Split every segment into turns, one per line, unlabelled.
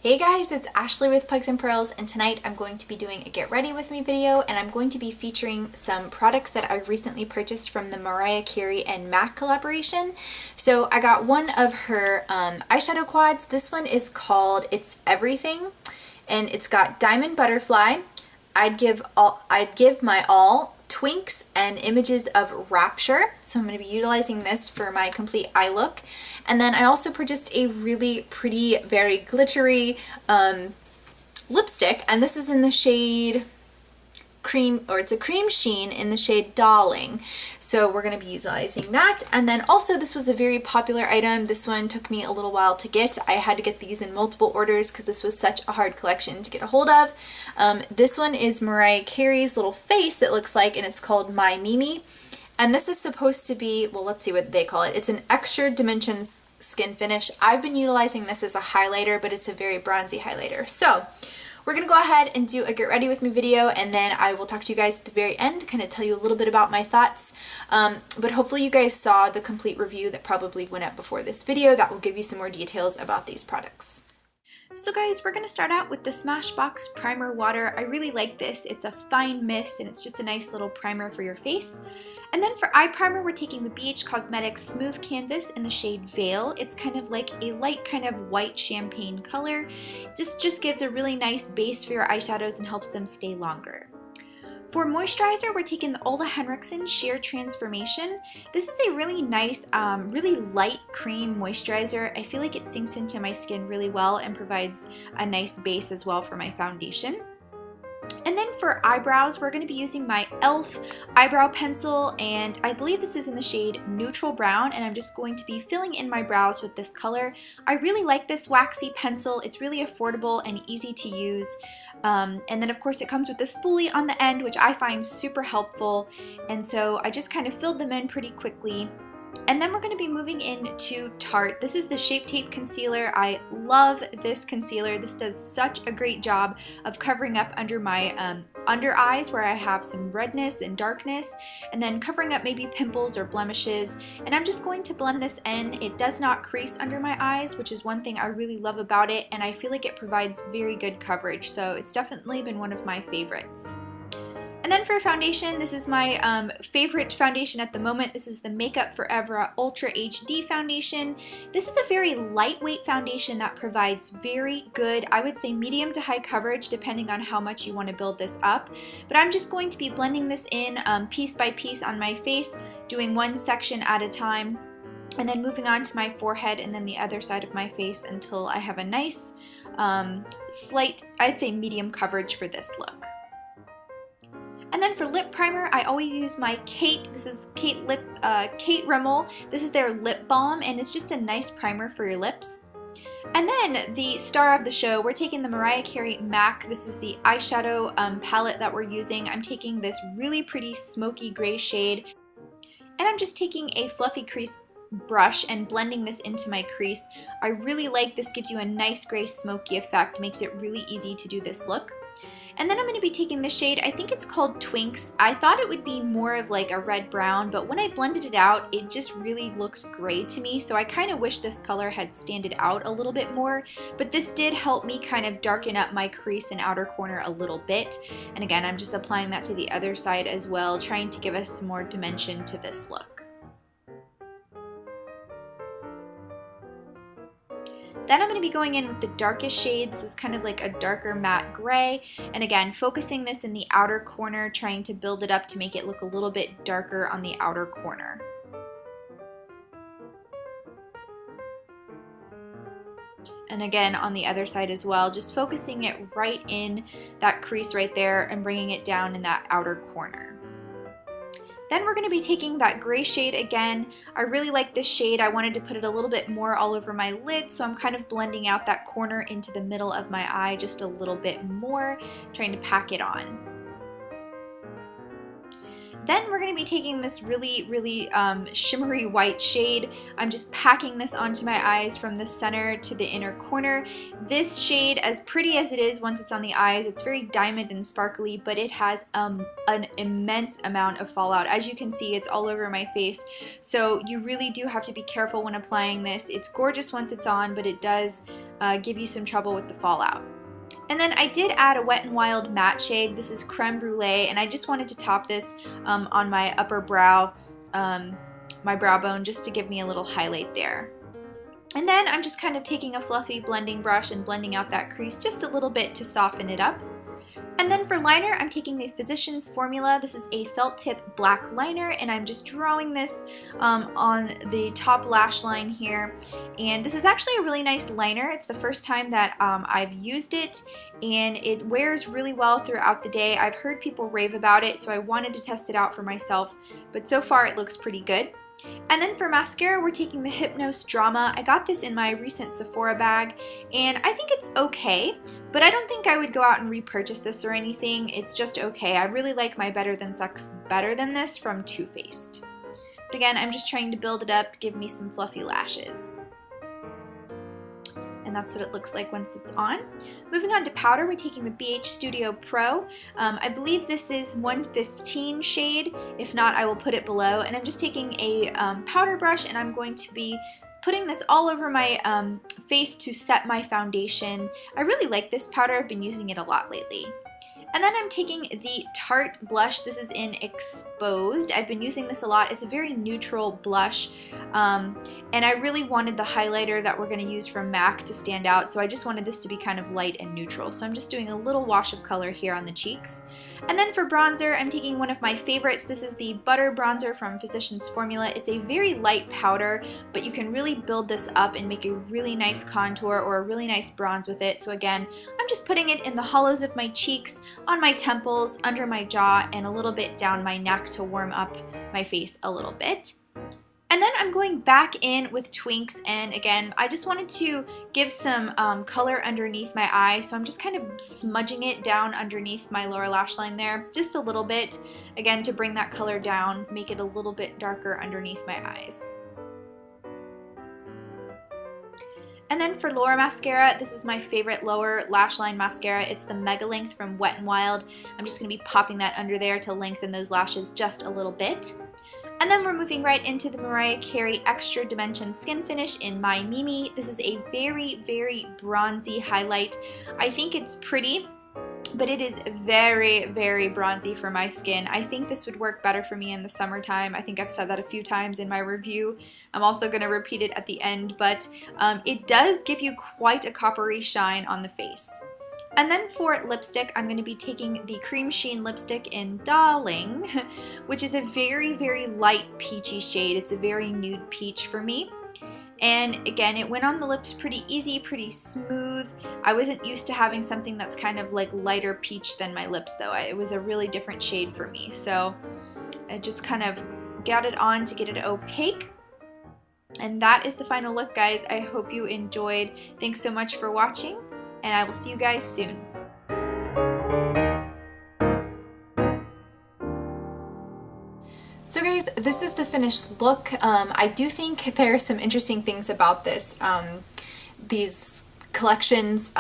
Hey guys, it's Ashley with Pugs and Pearls, and tonight I'm going to be doing a get ready with me video, and I'm going to be featuring some products that I recently purchased from the Mariah Carey and MAC collaboration. So I got one of her eyeshadow quads. This one is called It's Everything, and it's got Diamond Butterfly, I'd give my all, Twinks, and Images of Rapture. So I'm going to be utilizing this for my complete eye look. And then I also purchased a really pretty, very glittery lipstick, and this is in the shade cream, or it's a cream sheen in the shade Dahhlinggg. So we're going to be utilizing that. And then also this was a very popular item. This one took me a little while to get. I had to get these in multiple orders because this was such a hard collection to get a hold of. This one is Mariah Carey's little face, it looks like, and it's called My Mimi. And this is supposed to be, well, let's see what they call it. It's an extra dimension skin finish. I've been utilizing this as a highlighter, but it's a very bronzy highlighter. So we're going to go ahead and do a get ready with me video, and then I will talk to you guys at the very end, kind of tell you a little bit about my thoughts. But hopefully you guys saw the complete review that probably went up before this video. That will give you some more details about these products. So guys, we're going to start out with the Smashbox Primer Water. I really like this. It's a fine mist, and it's just a nice little primer for your face. And then for eye primer, we're taking the BH Cosmetics Smooth Canvas in the shade Veil. It's kind of like a light kind of white champagne color. This just gives a really nice base for your eyeshadows and helps them stay longer. For moisturizer, we're taking the Ole Henriksen Sheer Transformation. This is a really nice, really light cream moisturizer. I feel like it sinks into my skin really well and provides a nice base as well for my foundation. And then for eyebrows, we're going to be using my e.l.f. eyebrow pencil, and I believe this is in the shade Neutral Brown, and I'm just going to be filling in my brows with this color. I really like this waxy pencil. It's really affordable and easy to use. And then of course it comes with the spoolie on the end, which I find super helpful, and so I just kind of filled them in pretty quickly. And then we're going to be moving into Tarte. This is the Shape Tape Concealer. I love this concealer. This does such a great job of covering up under my under eyes where I have some redness and darkness, and then covering up maybe pimples or blemishes. And I'm just going to blend this in. It does not crease under my eyes, which is one thing I really love about it, and I feel like it provides very good coverage. So it's definitely been one of my favorites. And then for foundation, this is my favorite foundation at the moment. This is the Makeup Forever Ultra HD foundation. This is a very lightweight foundation that provides very good, I would say medium to high coverage depending on how much you want to build this up. But I'm just going to be blending this in piece by piece on my face, doing one section at a time, and then moving on to my forehead and then the other side of my face until I have a nice slight, I'd say medium coverage for this look. And then for lip primer, I always use my Kate. This is Kate Rimmel. This is their lip balm, and it's just a nice primer for your lips. And then the star of the show, we're taking the Mariah Carey MAC. This is the eyeshadow palette that we're using. I'm taking this really pretty smoky gray shade, and I'm just taking a fluffy crease brush and blending this into my crease. I really like this. Gives you a nice gray smoky effect, makes it really easy to do this look. And then I'm going to be taking the shade, I think it's called Twinks. I thought it would be more of like a red brown, but when I blended it out, it just really looks gray to me. So I kind of wish this color had standed out a little bit more, but this did help me kind of darken up my crease and outer corner a little bit. And again, I'm just applying that to the other side as well, trying to give us some more dimension to this look. Then I'm going to be going in with the darkest shade. This is kind of like a darker matte gray. And again, focusing this in the outer corner, trying to build it up to make it look a little bit darker on the outer corner. And again, on the other side as well, just focusing it right in that crease right there and bringing it down in that outer corner. Then we're going to be taking that gray shade again. I really like this shade. I wanted to put it a little bit more all over my lid, so I'm kind of blending out that corner into the middle of my eye just a little bit more, trying to pack it on. Then we're going to be taking this really shimmery white shade. I'm just packing this onto my eyes from the center to the inner corner. This shade, as pretty as it is once it's on the eyes, it's very diamond and sparkly, but it has an immense amount of fallout. As you can see, it's all over my face, so you really do have to be careful when applying this. It's gorgeous once it's on, but it does give you some trouble with the fallout. And then I did add a Wet n Wild matte shade. This is Creme Brulee, and I just wanted to top this on my upper brow, my brow bone, just to give me a little highlight there. And then I'm just kind of taking a fluffy blending brush and blending out that crease just a little bit to soften it up. And then for liner, I'm taking the Physicians Formula. This is a felt tip black liner, and I'm just drawing this on the top lash line here. And this is actually a really nice liner. It's the first time that I've used it, and it wears really well throughout the day. I've heard people rave about it, so I wanted to test it out for myself, but so far it looks pretty good. And then for mascara, we're taking the Hypnose Drama. I got this in my recent Sephora bag, and I think it's okay, but I don't think I would go out and repurchase this or anything. It's just okay. I really like my Better Than Sex Better Than This from Too Faced. But again, I'm just trying to build it up, give me some fluffy lashes. And that's what it looks like once it's on. Moving on to powder, we're taking the BH Studio Pro. I believe this is 115 shade. If not, I will put it below. And I'm just taking a powder brush, and I'm going to be putting this all over my face to set my foundation. I really like this powder. I've been using it a lot lately. And then I'm taking the Tarte blush. This is in Exposed. I've been using this a lot. It's a very neutral blush, and I really wanted the highlighter that we're going to use from MAC to stand out, so I just wanted this to be kind of light and neutral. So I'm just doing a little wash of color here on the cheeks. And then for bronzer, I'm taking one of my favorites. This is the Butter Bronzer from Physicians Formula. It's a very light powder, but you can really build this up and make a really nice contour or a really nice bronze with it. So again, I'm just putting it in the hollows of my cheeks, on my temples, under my jaw, and a little bit down my neck to warm up my face a little bit. And then I'm going back in with Twinks, and again, I just wanted to give some color underneath my eye, so I'm just kind of smudging it down underneath my lower lash line there, just a little bit, again, to bring that color down, make it a little bit darker underneath my eyes. And then for lower mascara, this is my favorite lower lash line mascara. It's the Mega Length from Wet n Wild. I'm just going to be popping that under there to lengthen those lashes just a little bit. And then we're moving right into the Mariah Carey Extra Dimension Skin Finish in My Mimi. This is a very bronzy highlight. I think it's pretty, but it is very bronzy for my skin. I think this would work better for me in the summertime. I think I've said that a few times in my review. I'm also going to repeat it at the end, but it does give you quite a coppery shine on the face. And then for lipstick, I'm going to be taking the Cream Sheen lipstick in Dahhlinggg, which is a very light peachy shade. It's a very nude peach for me. And again, it went on the lips pretty easy, pretty smooth. I wasn't used to having something that's kind of like lighter peach than my lips though. It was a really different shade for me. So I just kind of got it on to get it opaque. And that is the final look, guys. I hope you enjoyed. Thanks so much for watching, and I will see you guys soon. So guys, this is the finished look. I do think there are some interesting things about this, these collections.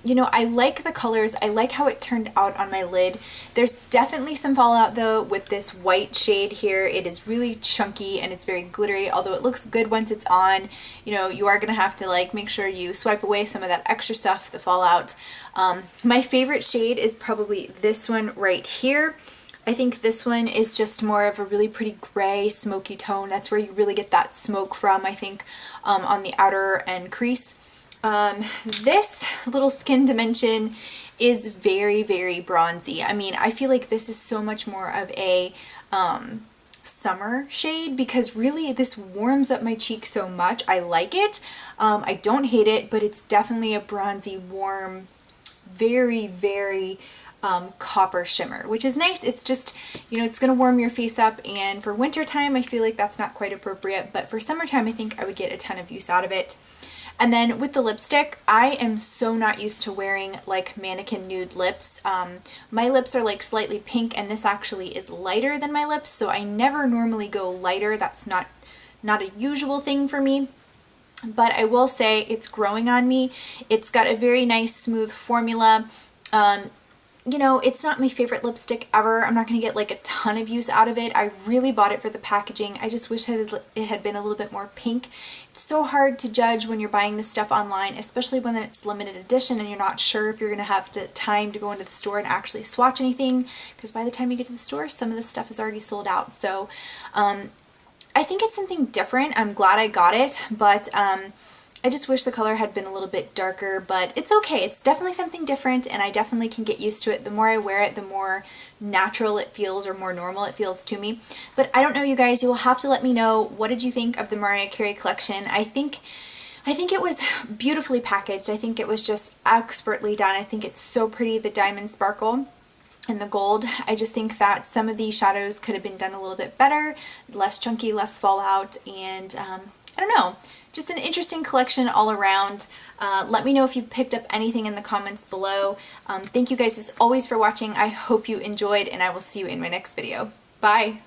You know, I like the colors. I like how it turned out on my lid. There's definitely some fallout though with this white shade here. It is really chunky and it's very glittery, although it looks good once it's on. You know, you are gonna have to like make sure you swipe away some of that extra stuff, the fallout. My favorite shade is probably this one right here. I think this one is just more of a really pretty gray, smoky tone. That's where you really get that smoke from, I think, on the outer and crease. This little Skin Dimension is very bronzy. I mean, I feel like this is so much more of a summer shade because really this warms up my cheek so much. I like it. I don't hate it, but it's definitely a bronzy, warm, very copper shimmer, which is nice. It's just, you know, it's going to warm your face up, and for winter time I feel like that's not quite appropriate, but for summertime I think I would get a ton of use out of it. And then with the lipstick, I am so not used to wearing like mannequin nude lips. My lips are like slightly pink, and this actually is lighter than my lips, so I never normally go lighter. That's not a usual thing for me. But I will say it's growing on me. It's got a very nice smooth formula. You know, it's not my favorite lipstick ever. I'm not going to get like a ton of use out of it. I really bought it for the packaging. I just wish it had been a little bit more pink. It's so hard to judge when you're buying this stuff online, especially when it's limited edition and you're not sure if you're going to have time to go into the store and actually swatch anything, because by the time you get to the store, some of the stuff is already sold out. So I think it's something different. I'm glad I got it, but I just wish the color had been a little bit darker, but it's okay. It's definitely something different, and I definitely can get used to it. The more I wear it, the more natural it feels, or more normal it feels to me. But I don't know, you guys. You will have to let me know, what did you think of the Mariah Carey collection? I think it was beautifully packaged. I think it was just expertly done. I think it's so pretty, the diamond sparkle and the gold. I just think that some of these shadows could have been done a little bit better, less chunky, less fallout, and I don't know. Just an interesting collection all around. Let me know if you picked up anything in the comments below. Thank you guys as always for watching. I hope you enjoyed, and I will see you in my next video. Bye!